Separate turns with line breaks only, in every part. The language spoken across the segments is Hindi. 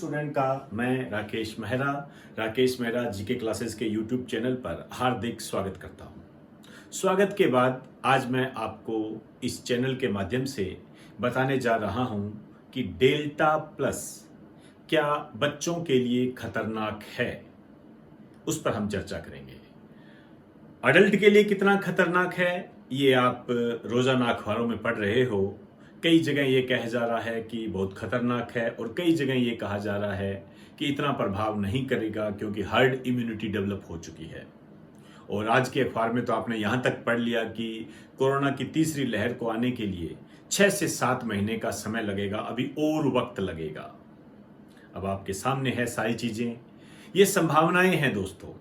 स्टूडेंट का मैं राकेश मेहरा जीके क्लासेस के यूट्यूब चैनल पर हार्दिक स्वागत करता हूं। स्वागत के बाद आज मैं आपको इस चैनल के माध्यम से बताने जा रहा हूं कि डेल्टा प्लस क्या बच्चों के लिए खतरनाक है, उस पर हम चर्चा करेंगे। अडल्ट के लिए कितना खतरनाक है ये आप रोजाना अखबारों में पढ़ रहे हो। कई जगह ये कहा जा रहा है कि बहुत खतरनाक है और कई जगह ये कहा जा रहा है कि इतना प्रभाव नहीं करेगा क्योंकि हर्ड इम्यूनिटी डेवलप हो चुकी है। और आज के अखबार में तो आपने यहाँ तक पढ़ लिया कि कोरोना की तीसरी लहर को आने के लिए 6 से 7 महीने का समय लगेगा, अभी और वक्त लगेगा। अब आपके सामने है सारी चीजें, ये संभावनाएं हैं दोस्तों।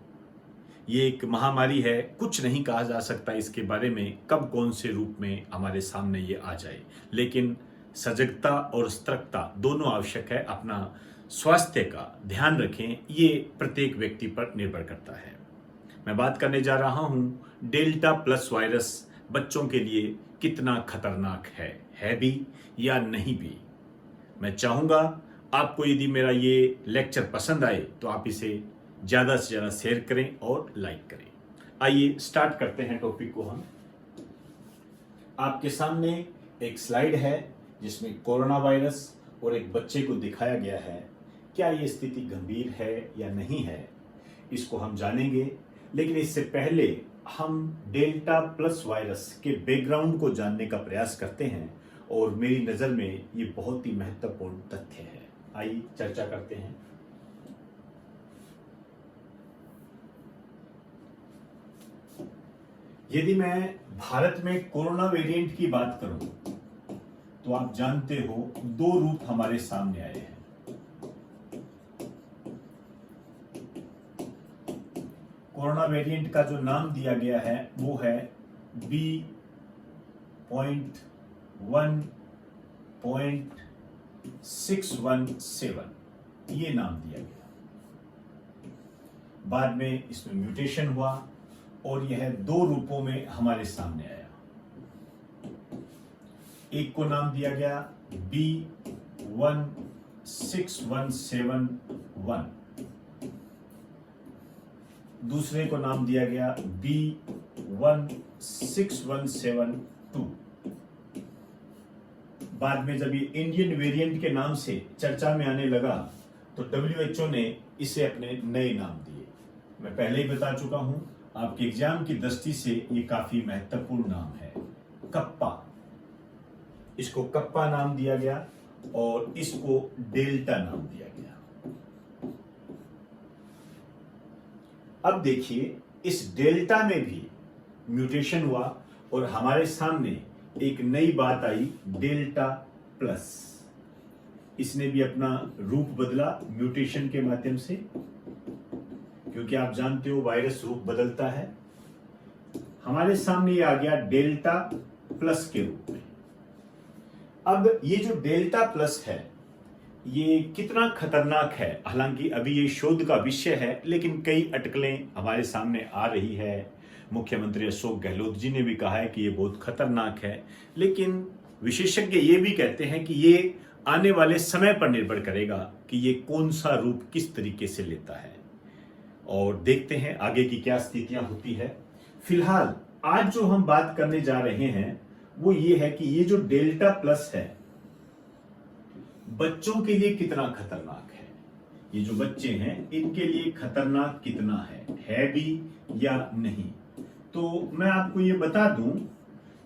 ये एक महामारी है, कुछ नहीं कहा जा सकता इसके बारे में कब कौन से रूप में हमारे सामने ये आ जाए, लेकिन सजगता और सतर्कता दोनों आवश्यक है। अपना स्वास्थ्य का ध्यान रखें, ये प्रत्येक व्यक्ति पर निर्भर करता है। मैं बात करने जा रहा हूं डेल्टा प्लस वायरस बच्चों के लिए कितना खतरनाक है भी या नहीं भी। मैं चाहूंगा आपको यदि मेरा ये लेक्चर पसंद आए तो आप इसे ज़्यादा से ज़्यादा शेयर करें और लाइक करें। आइए स्टार्ट करते हैं टॉपिक को। हम आपके सामने एक स्लाइड है जिसमें कोरोना वायरस और एक बच्चे को दिखाया गया है। क्या ये स्थिति गंभीर है या नहीं है, इसको हम जानेंगे, लेकिन इससे पहले हम डेल्टा प्लस वायरस के बैकग्राउंड को जानने का प्रयास करते हैं और मेरी नज़र में ये बहुत ही महत्वपूर्ण तथ्य है। आइए चर्चा करते हैं। यदि मैं भारत में कोरोना वेरिएंट की बात करूं तो आप जानते हो 2 रूप हमारे सामने आए हैं। कोरोना वेरिएंट का जो नाम दिया गया है वो है B.1.617, ये नाम दिया गया। बाद में इसमें म्यूटेशन हुआ और यह 2 रूपों में हमारे सामने आया। एक को नाम दिया गया B.1.617.1, दूसरे को नाम दिया गया B.1.617.2। बाद में जब ये इंडियन वेरिएंट के नाम से चर्चा में आने लगा तो WHO ने इसे अपने नए नाम दिए। मैं पहले ही बता चुका हूं, आपके एग्जाम की दृष्टि से ये काफी महत्वपूर्ण नाम है। कप्पा, इसको कप्पा नाम दिया गया और इसको डेल्टा नाम दिया गया। अब देखिए, इस डेल्टा में भी म्यूटेशन हुआ और हमारे सामने एक नई बात आई, डेल्टा प्लस। इसने भी अपना रूप बदला म्यूटेशन के माध्यम से, क्योंकि आप जानते हो वायरस रूप बदलता है। हमारे सामने ये आ गया डेल्टा प्लस के रूप में। अब ये जो डेल्टा प्लस है ये कितना खतरनाक है, हालांकि अभी ये शोध का विषय है, लेकिन कई अटकलें हमारे सामने आ रही है। मुख्यमंत्री अशोक गहलोत जी ने भी कहा है कि ये बहुत खतरनाक है, लेकिन विशेषज्ञ ये भी कहते हैं कि ये आने वाले समय पर निर्भर करेगा कि ये कौन सा रूप किस तरीके से लेता है, और देखते हैं आगे की क्या स्थितियां होती है। फिलहाल आज जो हम बात करने जा रहे हैं वो ये है कि ये जो डेल्टा प्लस है बच्चों के लिए कितना खतरनाक है। ये जो बच्चे हैं इनके लिए खतरनाक कितना है भी या नहीं। तो मैं आपको ये बता दूं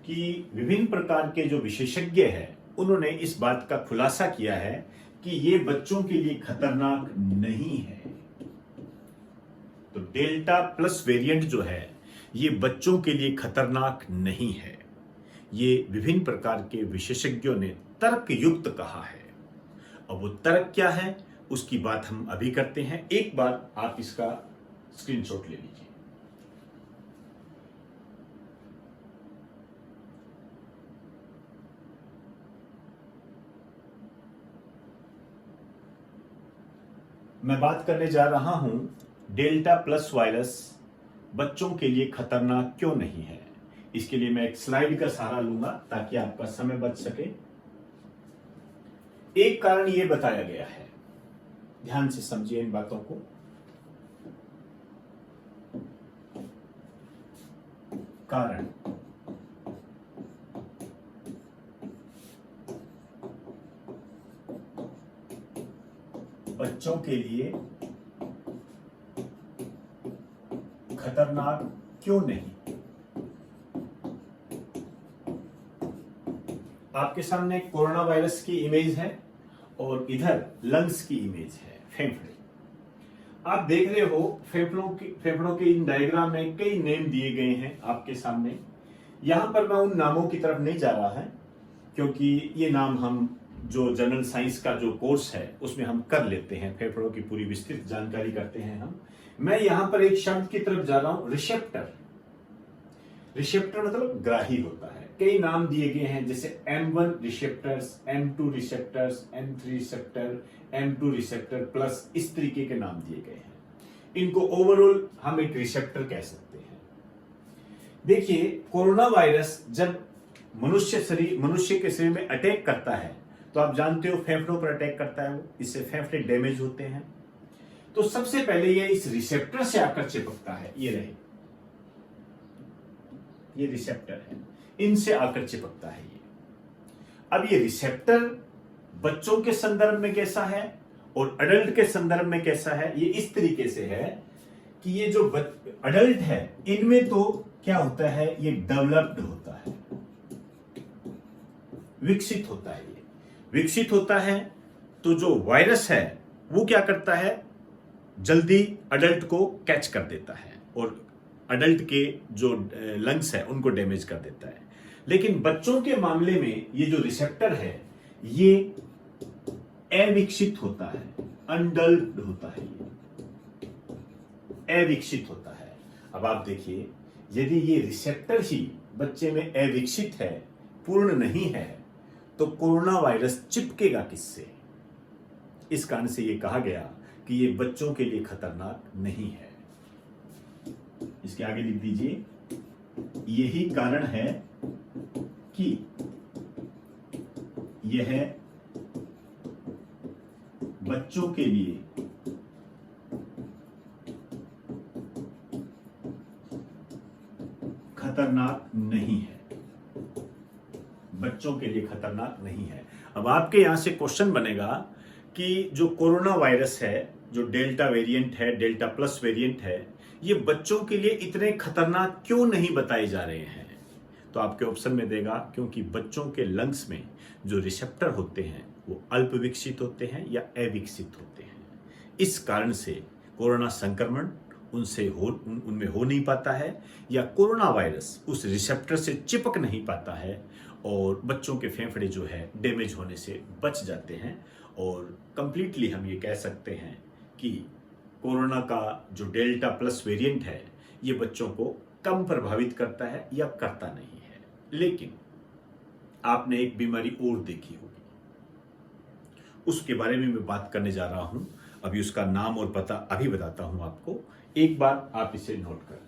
कि विभिन्न प्रकार के जो विशेषज्ञ हैं उन्होंने इस बात का खुलासा किया है कि ये बच्चों के लिए खतरनाक नहीं है। तो डेल्टा प्लस वेरिएंट जो है ये बच्चों के लिए खतरनाक नहीं है। ये विभिन्न प्रकार के विशेषज्ञों ने तर्क युक्त कहा है। अब वो तर्क क्या है उसकी बात हम अभी करते हैं। एक बार आप इसका स्क्रीनशॉट ले लीजिए। मैं बात करने जा रहा हूं डेल्टा प्लस वायरस बच्चों के लिए खतरनाक क्यों नहीं है। इसके लिए मैं एक स्लाइड का सहारा लूंगा ताकि आपका समय बच सके। एक कारण यह बताया गया है ध्यान से समझिए इन बातों को। कारण बच्चों के लिए खतरनाक क्यों नहीं? आपके सामने कोरोना वायरस की इमेज है और इधर लंग्स की इमेज है, फेफड़े। आप देख रहे हो फेफड़ों के इन डायग्राम में कई नेम दिए गए हैं आपके सामने। यहां पर मैं उन नामों की तरफ नहीं जा रहा है, क्योंकि ये नाम हम जो जनरल साइंस का जो कोर्स है उसमें हम कर लेते हैं, फेफड़ों की पूरी विस्तृत जानकारी करते हैं हम। मैं यहां पर एक शब्द की तरफ जा रहा हूं, रिसेप्टर। रिसेप्टर मतलब ग्राही होता है। कई नाम दिए गए हैं, जैसे M1 receptors, M2 receptors, M3 receptor, M2 receptor plus, इस तरीके के नाम दिए गए हैं। इनको ओवरऑल हम एक रिसेप्टर कह सकते हैं। देखिए, कोरोना वायरस जब मनुष्य के शरीर में अटैक करता है तो आप जानते हो फेफड़ों पर अटैक करता है वो, इससे फेफड़े डैमेज होते हैं। तो सबसे पहले ये इस रिसेप्टर से आकर चिपकता है। ये रहे, ये रिसेप्टर है, इनसे आकर चिपकता है ये। अब ये रिसेप्टर बच्चों के संदर्भ में कैसा है और अडल्ट के संदर्भ में कैसा है, ये इस तरीके से है कि ये जो अडल्ट है इनमें तो क्या होता है, ये डेवलप्ड होता है, विकसित होता है। ये विकसित होता है तो जो वायरस है वो क्या करता है, जल्दी अडल्ट को कैच कर देता है और अडल्ट के जो लंग्स है उनको डैमेज कर देता है। लेकिन बच्चों के मामले में ये जो रिसेप्टर है ये अविकसित होता है, अनडेवलप्ड होता है, ये अविकसित होता है। अब आप देखिए, यदि ये रिसेप्टर ही बच्चे में अविकसित है, पूर्ण नहीं है, तो कोरोना वायरस चिपकेगा किससे? इस कारण से ये कहा गया कि ये बच्चों के लिए खतरनाक नहीं है। इसके आगे लिख दीजिए, यही कारण है कि यह बच्चों के लिए खतरनाक नहीं है, बच्चों के लिए खतरनाक नहीं है। अब आपके यहां से क्वेश्चन बनेगा कि जो कोरोना वायरस है, जो डेल्टा वेरिएंट है, डेल्टा प्लस वेरिएंट है, ये बच्चों के लिए इतने खतरनाक क्यों नहीं बताए जा रहे हैं? तो आपके ऑप्शन में देगा क्योंकि बच्चों के लंग्स में जो रिसेप्टर होते हैं वो अल्प विकसित होते हैं या अविकसित होते हैं। इस कारण से कोरोना संक्रमण उनमें हो नहीं पाता है, या कोरोना वायरस उस रिसेप्टर से चिपक नहीं पाता है और बच्चों के फेफड़े जो है डैमेज होने से बच जाते हैं। और कंप्लीटली हम ये कह सकते हैं कि कोरोना का जो डेल्टा प्लस वेरिएंट है ये बच्चों को कम प्रभावित करता है या करता नहीं है। लेकिन आपने एक बीमारी और देखी होगी, उसके बारे में मैं बात करने जा रहा हूं। अभी उसका नाम और पता अभी बताता हूं आपको, एक बार आप इसे नोट कर लें।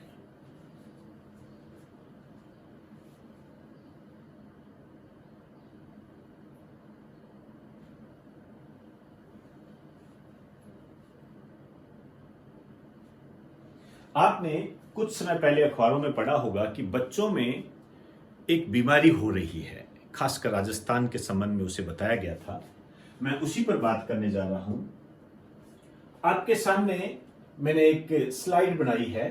आपने कुछ समय पहले अखबारों में पढ़ा होगा कि बच्चों में एक बीमारी हो रही है, खासकर राजस्थान के संबंध में उसे बताया गया था। मैं उसी पर बात करने जा रहा हूं। आपके सामने मैंने एक स्लाइड बनाई है,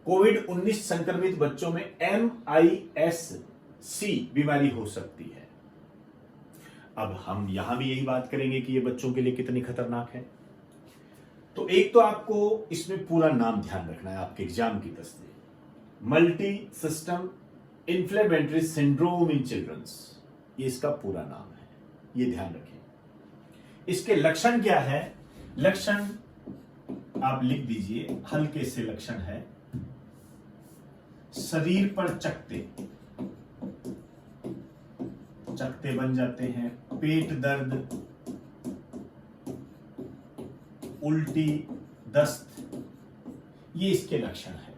कोविड-19 संक्रमित बच्चों में MIS-C बीमारी हो सकती है। अब हम यहां भी यही बात करेंगे कि ये बच्चों के लिए कितनी खतरनाक है। तो एक तो आपको इसमें पूरा नाम ध्यान रखना है आपके एग्जाम की दृष्टि, multi system inflammatory syndrome in childrens, ये इसका पूरा नाम है, ये ध्यान रखें। इसके लक्षण क्या है? लक्षण आप लिख दीजिए, हल्के से लक्षण है, शरीर पर चकते बन जाते हैं, पेट दर्द, उल्टी, दस्त, ये इसके लक्षण है।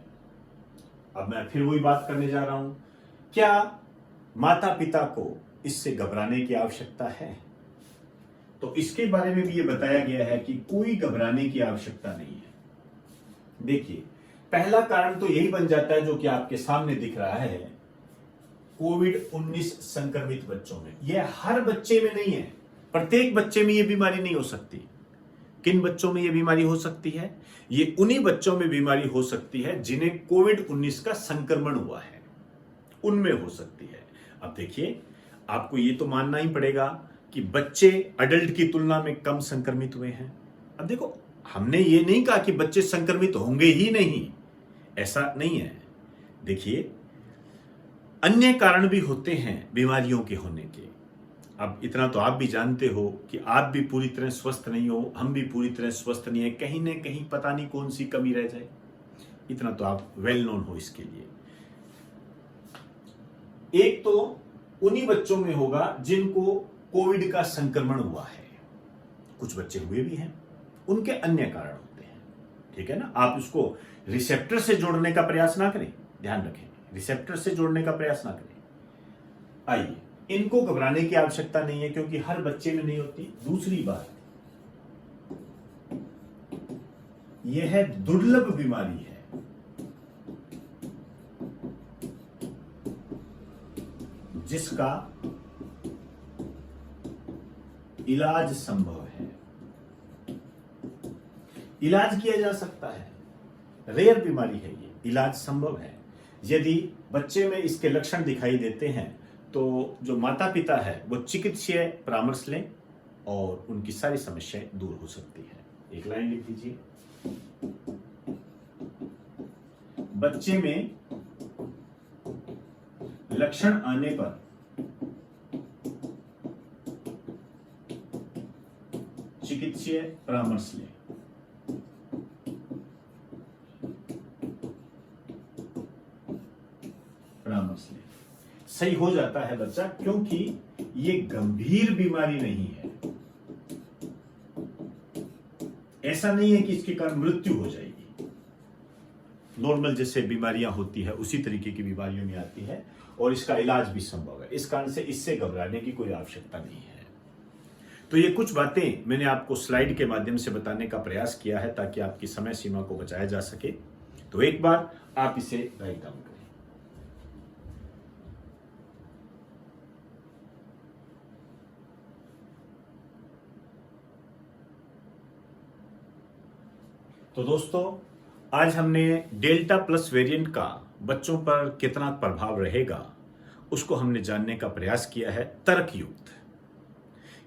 अब मैं फिर वही बात करने जा रहा हूं, क्या माता पिता को इससे घबराने की आवश्यकता है? तो इसके बारे में भी ये बताया गया है कि कोई घबराने की आवश्यकता नहीं है। देखिए, पहला कारण तो यही बन जाता है जो कि आपके सामने दिख रहा है, कोविड-19 संक्रमित बच्चों में। यह हर बच्चे में नहीं है, प्रत्येक बच्चे में यह बीमारी नहीं हो सकती। किन बच्चों में यह बीमारी हो सकती है? ये उन्हीं बच्चों में बीमारी हो सकती है जिन्हें कोविड-19 का संक्रमण हुआ है, उनमें हो सकती है। अब देखिए, आपको ये तो मानना ही पड़ेगा कि बच्चे अडल्ट की तुलना में कम संक्रमित हुए हैं। अब देखो, हमने ये नहीं कहा कि बच्चे संक्रमित होंगे ही नहीं, ऐसा नहीं है। देखिए, अन्य कारण भी होते हैं बीमारियों के होने के। अब इतना तो आप भी जानते हो कि आप भी पूरी तरह स्वस्थ नहीं हो, हम भी पूरी तरह स्वस्थ नहीं है, कहीं ना कहीं पता नहीं कौन सी कमी रह जाए। इतना तो आप वेल नोन हो इसके लिए। एक तो उन्हीं बच्चों में होगा जिनको कोविड का संक्रमण हुआ है, कुछ बच्चे हुए भी हैं, उनके अन्य कारण होते हैं, ठीक है ना। आप उसको रिसेप्टर से जोड़ने का प्रयास ना करें, ध्यान रखें, रिसेप्टर से जोड़ने का प्रयास ना करें। आइए, इनको घबराने की आवश्यकता नहीं है क्योंकि हर बच्चे में नहीं होती। दूसरी बात, यह दुर्लभ बीमारी है, जिसका इलाज संभव है, इलाज किया जा सकता है। रेयर बीमारी है ये, इलाज संभव है। यदि बच्चे में इसके लक्षण दिखाई देते हैं तो जो माता पिता है वो चिकित्सीय परामर्श लें और उनकी सारी समस्याएं दूर हो सकती है। एक लाइन लिख दीजिए, बच्चे में लक्षण आने पर चिकित्सीय परामर्श लें। परामर्श लें, सही हो जाता है बच्चा, क्योंकि ये गंभीर बीमारी नहीं है। ऐसा नहीं है कि इसके कारण मृत्यु हो जाएगी। नॉर्मल जैसे बीमारियां होती है उसी तरीके की बीमारियों में आती है और इसका इलाज भी संभव है। इस कारण से इससे घबराने की कोई आवश्यकता नहीं है। तो ये कुछ बातें मैंने आपको स्लाइड के माध्यम से बताने का प्रयास किया है ताकि आपकी समय सीमा को बचाया जा सके। तो एक बार आप इसे राइट डाउन करें। तो दोस्तों, आज हमने डेल्टा प्लस वेरिएंट का बच्चों पर कितना प्रभाव रहेगा उसको हमने जानने का प्रयास किया है तर्कयुक्त।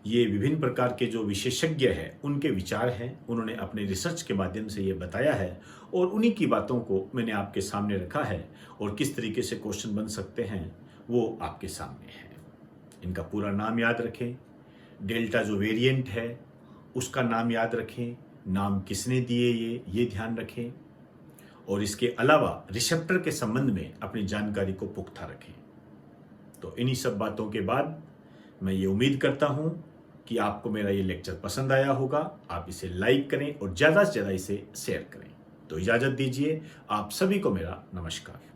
ये विभिन्न प्रकार के जो विशेषज्ञ हैं उनके विचार हैं, उन्होंने अपने रिसर्च के माध्यम से ये बताया है और उन्हीं की बातों को मैंने आपके सामने रखा है और किस तरीके से क्वेश्चन बन सकते हैं वो आपके सामने है। इनका पूरा नाम याद रखें, डेल्टा जो वेरिएंट है उसका नाम याद रखें, नाम किसने दिए ये ध्यान रखें और इसके अलावा रिसेप्टर के संबंध में अपनी जानकारी को पुख्ता रखें। तो इन्हीं सब बातों के बाद मैं ये उम्मीद करता हूं कि आपको मेरा ये लेक्चर पसंद आया होगा। आप इसे लाइक करें और ज़्यादा से ज़्यादा इसे शेयर करें। तो इजाज़त दीजिए, आप सभी को मेरा नमस्कार।